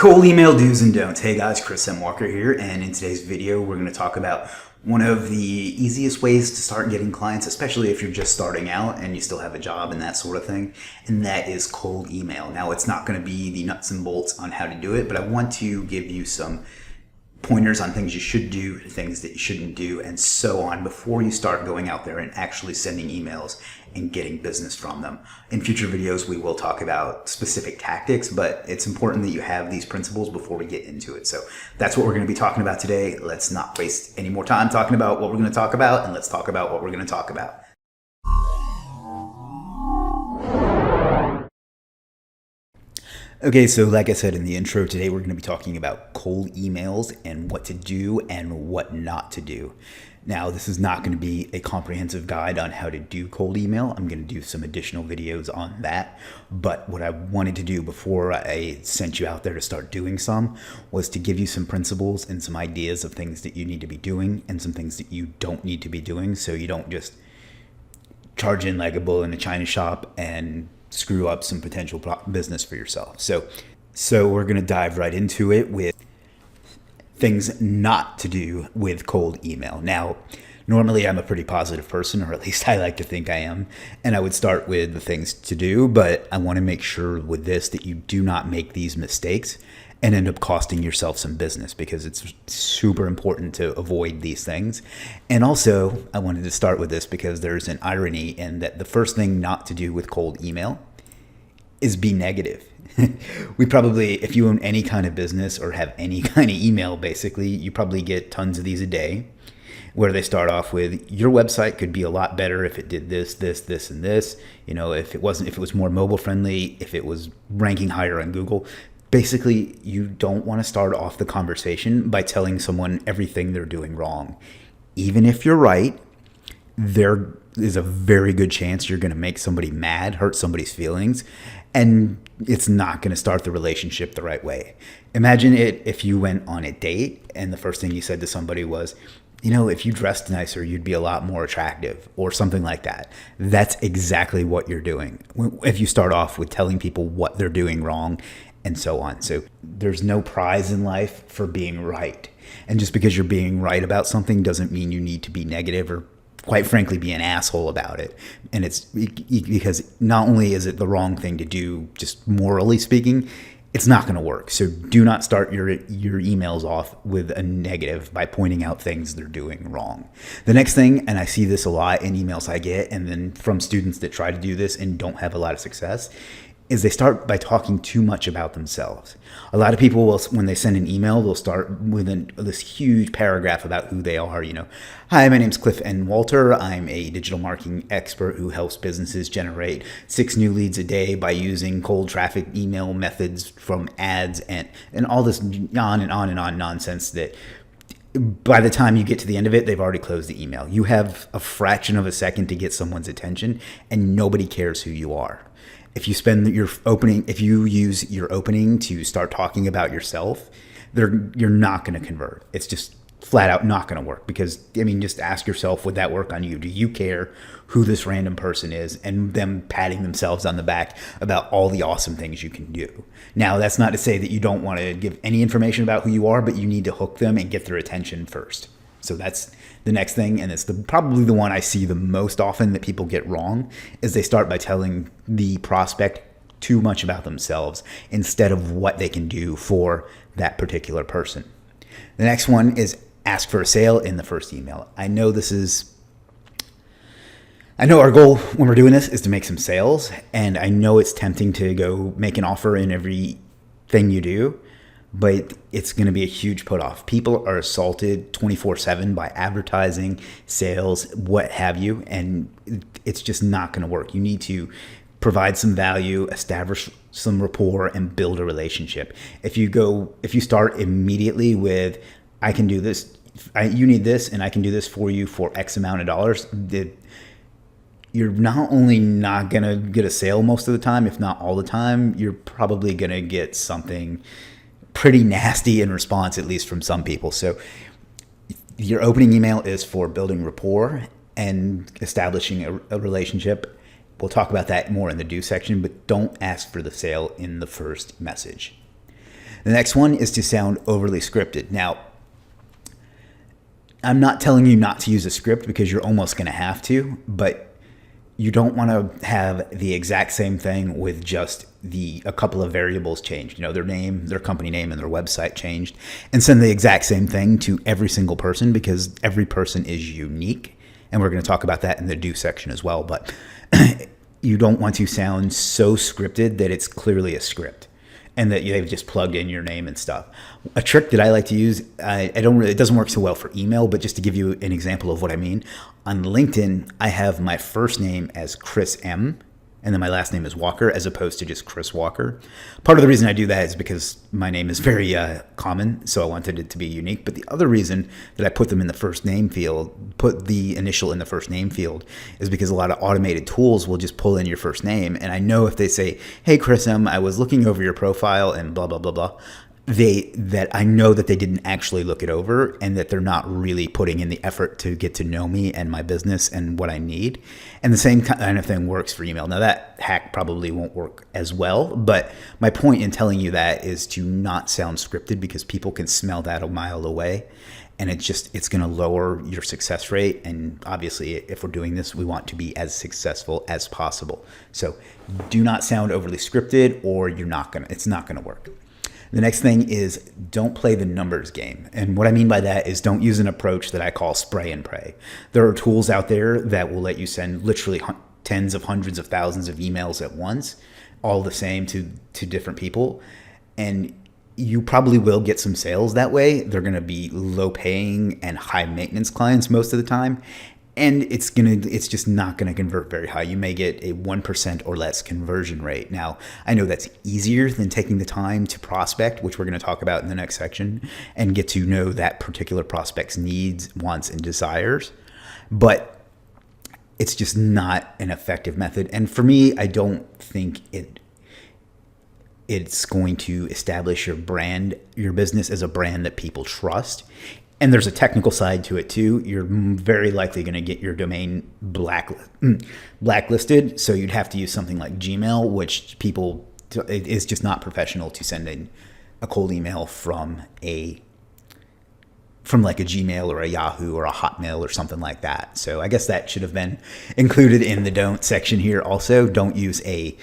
Cold email do's and don'ts. Hey guys, Chris M. Walker here, and in today's video we're going to talk about one of the easiest ways to start getting clients, especially if you're just starting out and you still have a job and that sort of thing, and that is cold email. Now, it's not going to be the nuts and bolts on how to do it, but I want to give you some pointers on things you should do, things that you shouldn't do, and so on before you start going out there and actually sending emails and getting business from them. In future videos, we will talk about specific tactics, but it's important that you have these principles before we get into it. So that's what we're going to be talking about today. Let's not waste any more time talking about what we're going to talk about, and let's talk about what we're going to talk about. Okay, so like I said in the intro, today we're going to be talking about cold emails and what to do and what not to do. Now, this is not going to be a comprehensive guide on how to do cold email. I'm going to do some additional videos on that. But what I wanted to do before I sent you out there to start doing some was to give you some principles and some ideas of things that you need to be doing and some things that you don't need to be doing, so you don't just charge in like a bull in a china shop and screw up some potential business for yourself. So we're going to dive right into it with things not to do with cold email. Now, normally I'm a pretty positive person, or at least I like to think I am, and I would start with the things to do, but I want to make sure with this that you do not make these mistakes and end up costing yourself some business, because it's super important to avoid these things. And also, I wanted to start with this because there's an irony in that the first thing not to do with cold email is be negative. We probably, if you own any kind of business or have any kind of email, basically, you probably get tons of these a day where they start off with, your website could be a lot better if it did this, this, this, and this. You know, if it was more mobile friendly, if it was ranking higher on Google. Basically, you don't want to start off the conversation by telling someone everything they're doing wrong. Even if you're right, there is a very good chance you're going to make somebody mad, hurt somebody's feelings, and it's not going to start the relationship the right way. Imagine it if you went on a date and the first thing you said to somebody was, you know, if you dressed nicer, you'd be a lot more attractive, or something like that. That's exactly what you're doing if you start off with telling people what they're doing wrong and so on. So there's no prize in life for being right. And just because you're being right about something doesn't mean you need to be negative or, quite frankly, be an asshole about it. And it's because not only is it the wrong thing to do, just morally speaking, it's not going to work. So do not start your emails off with a negative by pointing out things they're doing wrong. The next thing, and I see this a lot in emails I get, and then from students that try to do this and don't have a lot of success, is they start by talking too much about themselves. A lot of people will, when they send an email, they'll start with this huge paragraph about who they are. You know, hi, my name's Cliff N. Walter. I'm a digital marketing expert who helps businesses generate 6 new leads a day by using cold traffic email methods from ads and all this on and on and on nonsense that by the time you get to the end of it, they've already closed the email. You have a fraction of a second to get someone's attention, and nobody cares who you are. If you use your opening to start talking about yourself, you're not going to convert. It's just flat out not going to work, because, I mean, just ask yourself, would that work on you? Do you care who this random person is, and them patting themselves on the back about all the awesome things you can do? Now, that's not to say that you don't want to give any information about who you are, but you need to hook them and get their attention first. So that's the next thing, and it's probably the one I see the most often that people get wrong, is they start by telling the prospect too much about themselves instead of what they can do for that particular person. The next one is ask for a sale in the first email. I know our goal when we're doing this is to make some sales, and I know it's tempting to go make an offer in everything you do, but it's going to be a huge put off. People are assaulted 24/7 by advertising, sales, what have you, and it's just not going to work. You need to provide some value, establish some rapport, and build a relationship. If you start immediately with, I can do this, you need this, and I can do this for you for X amount of dollars, you're not only not going to get a sale most of the time, if not all the time, you're probably going to get something pretty nasty in response, at least from some people. So your opening email is for building rapport and establishing a relationship. We'll talk about that more in the do section, but don't ask for the sale in the first message. The next one is to sound overly scripted. Now, I'm not telling you not to use a script because you're almost going to have to, but you don't want to have the exact same thing with just a couple of variables changed. Their name, their company name, and their website changed, and send the exact same thing to every single person, because every person is unique. And we're going to talk about that in the do section as well. But you don't want to sound so scripted that it's clearly a script and that they've just plugged in your name and stuff. A trick that I like to use, it doesn't work so well for email, but just to give you an example of what I mean, on LinkedIn, I have my first name as Chris M, and then my last name is Walker, as opposed to just Chris Walker. Part of the reason I do that is because my name is very common, so I wanted it to be unique. But the other reason that I put them in the first name field, put the initial in the first name field, is because a lot of automated tools will just pull in your first name. And I know if they say, hey, Chris M, I was looking over your profile and blah, blah, blah, blah, that I know that they didn't actually look it over, and that they're not really putting in the effort to get to know me and my business and what I need. And the same kind of thing works for email. Now, that hack probably won't work as well, but my point in telling you that is to not sound scripted, because people can smell that a mile away, and it's going to lower your success rate. And obviously, if we're doing this, we want to be as successful as possible. So do not sound overly scripted, or it's not going to work. The next thing is, don't play the numbers game. And what I mean by that is, don't use an approach that I call spray and pray. There are tools out there that will let you send literally tens of hundreds of thousands of emails at once, all the same to different people. And you probably will get some sales that way. They're going to be low paying and high maintenance clients most of the time. And it's just not going to convert very high. You may get a 1% or less conversion rate. Now, I know that's easier than taking the time to prospect, which we're going to talk about in the next section, and get to know that particular prospect's needs, wants, and desires. But it's just not an effective method. And for me, I don't think it's going to establish your brand, your business as a brand that people trust. And there's a technical side to it too. You're very likely going to get your domain blacklisted. So you'd have to use something like Gmail, which it is just not professional to send in a cold email from like a Gmail or a Yahoo or a Hotmail or something like that. So I guess that should have been included in the don't section here. Also, don't use a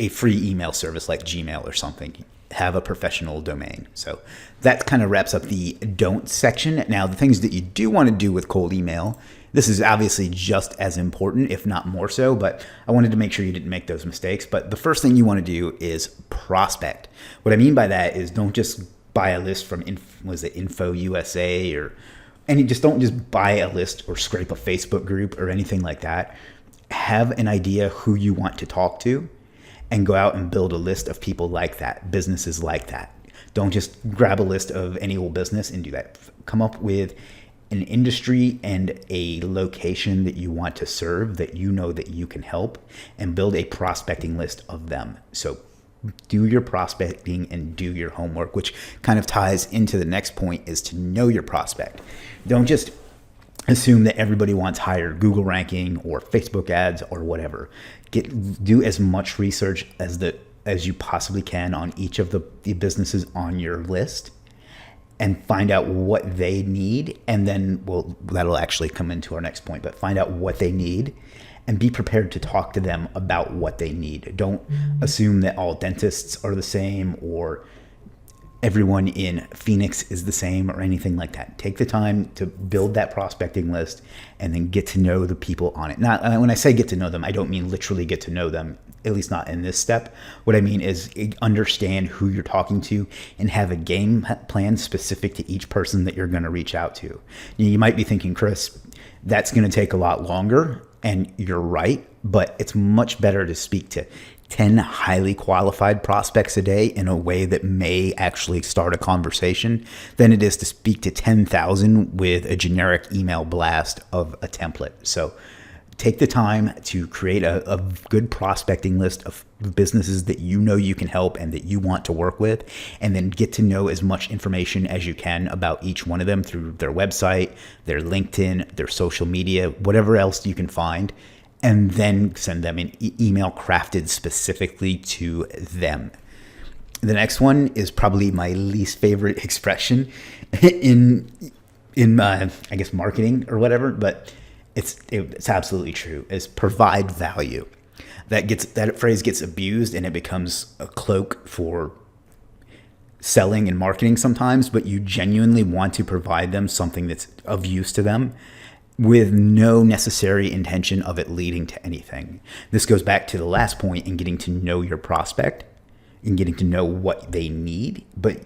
free email service like Gmail or something. Have a professional domain. So that kind of wraps up the don't section. Now, the things that you do want to do with cold email, this is obviously just as important, if not more so, but I wanted to make sure you didn't make those mistakes. But the first thing you want to do is prospect. What I mean by that is, don't just buy a list from Info USA don't just buy a list or scrape a Facebook group or anything like that. Have an idea who you want to talk to, and go out and build a list of people like that, businesses like that. Don't just grab a list of any old business and do that. Come up with an industry and a location that you want to serve, that you know that you can help, and build a prospecting list of them. So do your prospecting and do your homework, which kind of ties into the next point, is to know your prospect. Don't just assume that everybody wants higher Google ranking or Facebook ads or whatever. Do as much research as you possibly can on each of the businesses on your list, and find out what they need. And then, that'll actually come into our next point, but find out what they need and be prepared to talk to them about what they need. Don't assume that all dentists are the same, or everyone in Phoenix is the same, or anything like that. Take the time to build that prospecting list and then get to know the people on it. Not when I say get to know them, I don't mean literally get to know them, at least not in this step. What I mean is understand who you're talking to and have a game plan specific to each person that you're going to reach out to. You might be thinking, Chris, that's going to take a lot longer, and you're right, but it's much better to speak to 10 highly qualified prospects a day in a way that may actually start a conversation than it is to speak to 10,000 with a generic email blast of a template. So take the time to create a good prospecting list of businesses that you know you can help and that you want to work with, and then get to know as much information as you can about each one of them through their website, their LinkedIn, their social media, whatever else you can find, and then send them an email crafted specifically to them. The next one is probably my least favorite expression in I guess marketing or whatever, but it's absolutely true. Is provide value. That phrase gets abused and it becomes a cloak for selling and marketing sometimes, but you genuinely want to provide them something that's of use to them with no necessary intention of it leading to anything. This goes back to the last point in getting to know your prospect and getting to know what they need. But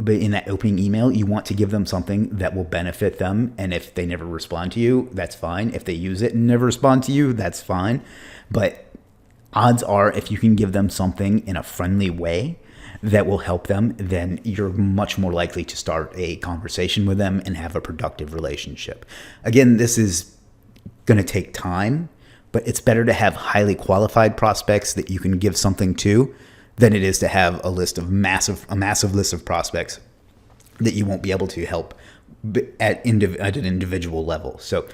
in that opening email, you want to give them something that will benefit them. And if they never respond to you, that's fine. If they use it and never respond to you, that's fine. But odds are, if you can give them something in a friendly way that will help them, then you're much more likely to start a conversation with them and have a productive relationship. Again, this is going to take time, but it's better to have highly qualified prospects that you can give something to than it is to have a massive list of prospects that you won't be able to help at an individual level. So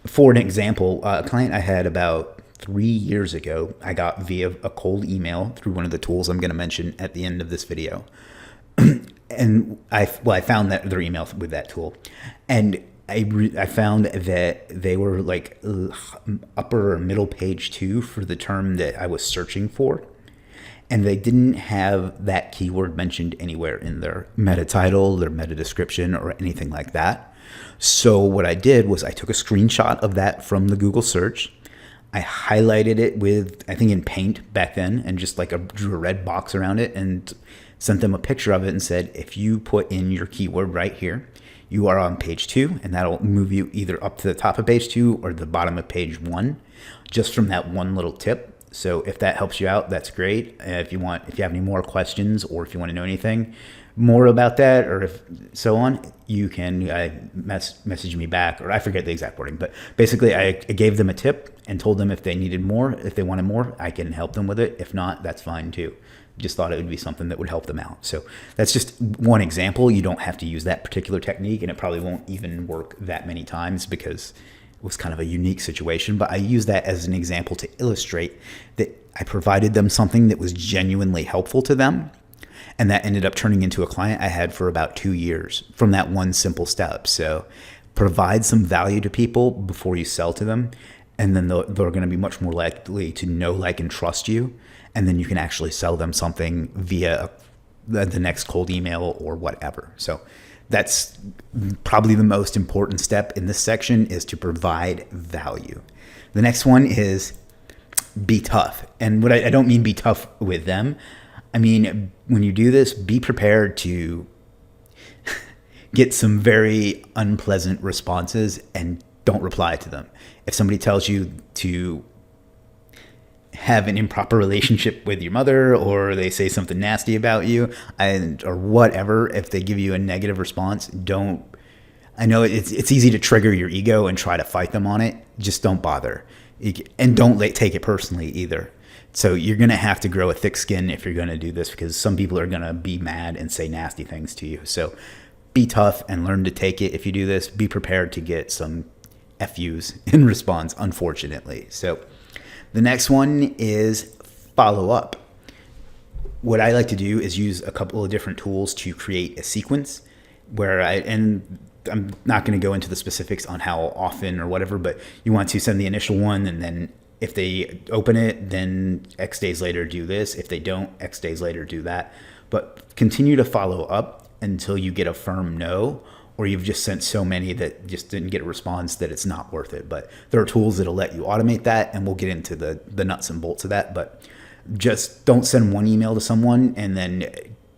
for an example, a client I had about 3 years ago, I got via a cold email through one of the tools I'm going to mention at the end of this video. And I found that their email with that tool, and I found that they were like upper or middle page 2 for the term that I was searching for. And they didn't have that keyword mentioned anywhere in their meta title, their meta description, or anything like that. So what I did was I took a screenshot of that from the Google search. I highlighted it with, I think in Paint back then, and just drew a red box around it and sent them a picture of it and said, if you put in your keyword right here, you are on page 2, and that'll move you either up to the top of page 2 or the bottom of page 1, just from that one little tip. So if that helps you out, that's great. If you have any more questions, or if you want to know anything more about that, or if so on, you can message me back, or I forget the exact wording, but basically I gave them a tip and told them if they needed more, if they wanted more, I can help them with it. If not, that's fine too. Just thought it would be something that would help them out. So that's just one example. You don't have to use that particular technique, and it probably won't even work that many times because it was kind of a unique situation, but I use that as an example to illustrate that I provided them something that was genuinely helpful to them. And that ended up turning into a client I had for about 2 years from that one simple step. So provide some value to people before you sell to them. And then they're going to be much more likely to know, like, and trust you. And then you can actually sell them something via the next cold email or whatever. So that's probably the most important step in this section, is to provide value. The next one is be tough. And what I don't mean be tough with them. I mean, when you do this, be prepared to get some very unpleasant responses and don't reply to them. If somebody tells you to have an improper relationship with your mother, or they say something nasty about you, or whatever, if they give you a negative response, don't. I know it's easy to trigger your ego and try to fight them on it. Just don't bother, and don't take it personally either. So you're going to have to grow a thick skin if you're going to do this, because some people are going to be mad and say nasty things to you. So be tough and learn to take it. If you do this, be prepared to get some FUs in response, unfortunately. So the next one is follow up. What I like to do is use a couple of different tools to create a sequence and I'm not going to go into the specifics on how often or whatever, but you want to send the initial one, and then if they open it, then X days later do this. If they don't, X days later do that. But continue to follow up until you get a firm no, or you've just sent so many that just didn't get a response that it's not worth it. But there are tools that'll let you automate that, and we'll get into the nuts and bolts of that. But just don't send one email to someone and then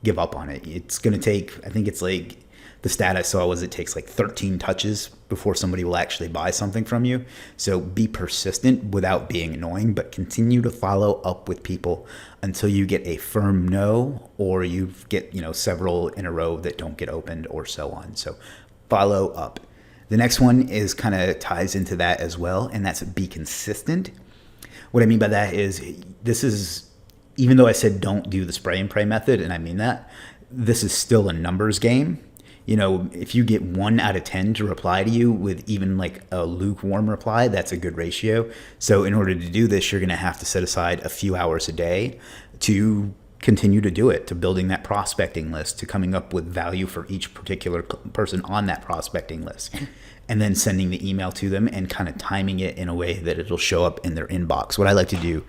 give up on it. It's going to take, I think it's like, the stat I saw was it takes like 13 touches before somebody will actually buy something from you. So be persistent without being annoying, but continue to follow up with people until you get a firm no, or you get, several in a row that don't get opened, or so on. So follow up. The next one is kind of ties into that as well, and that's be consistent. What I mean by that is, even though I said don't do the spray and pray method, and I mean that, this is still a numbers game. If you get 1 out of 10 to reply to you with even like a lukewarm reply, that's a good ratio. So in order to do this, you're going to have to set aside a few hours a day to continue to do it, to building that prospecting list, to coming up with value for each particular person on that prospecting list, and then sending the email to them and kind of timing it in a way that it'll show up in their inbox. What I like to do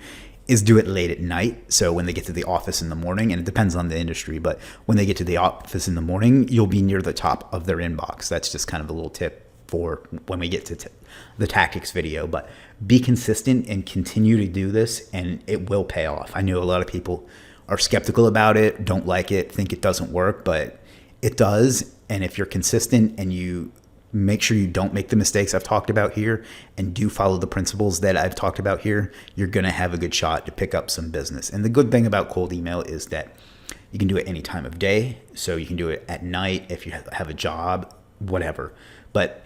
is do it late at night. So when they get to the office in the morning, and it depends on the industry, but when they get to the office in the morning, you'll be near the top of their inbox. That's just kind of a little tip for when we get to the tactics video. But be consistent and continue to do this, and it will pay off. I know a lot of people are skeptical about it, don't like it, think it doesn't work, but it does. And if you're consistent and you make sure you don't make the mistakes I've talked about here and do follow the principles that I've talked about here, you're going to have a good shot to pick up some business. And the good thing about cold email is that you can do it any time of day. So you can do it at night if you have a job, whatever. But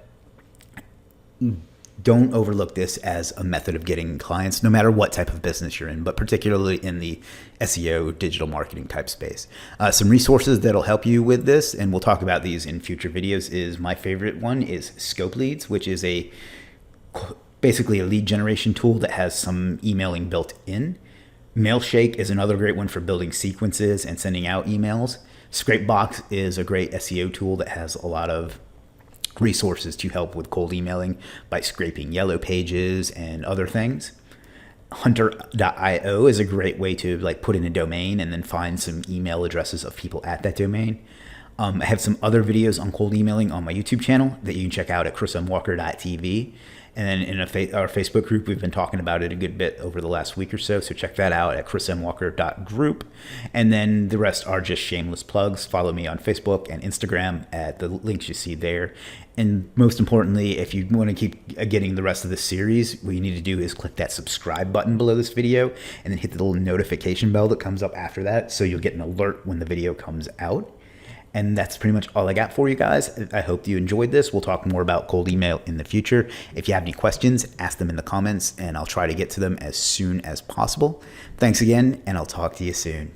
don't overlook this as a method of getting clients, no matter what type of business you're in, but particularly in the SEO, digital marketing type space. Some resources that'll help you with this, and we'll talk about these in future videos, is my favorite one is Scope Leads, which is basically a lead generation tool that has some emailing built in. Mailshake is another great one for building sequences and sending out emails. Scrapebox is a great SEO tool that has a lot of resources to help with cold emailing by scraping yellow pages and other things. Hunter.io is a great way to put in a domain and then find some email addresses of people at that domain. I have some other videos on cold emailing on my YouTube channel that you can check out at chrismwalker.tv. And then in our Facebook group, we've been talking about it a good bit over the last week or so. So check that out at chrismwalker.group. And then the rest are just shameless plugs. Follow me on Facebook and Instagram at the links you see there. And most importantly, if you want to keep getting the rest of this series, what you need to do is click that subscribe button below this video and then hit the little notification bell that comes up after that. So you'll get an alert when the video comes out. And that's pretty much all I got for you guys. I hope you enjoyed this. We'll talk more about cold email in the future. If you have any questions, ask them in the comments and I'll try to get to them as soon as possible. Thanks again, and I'll talk to you soon.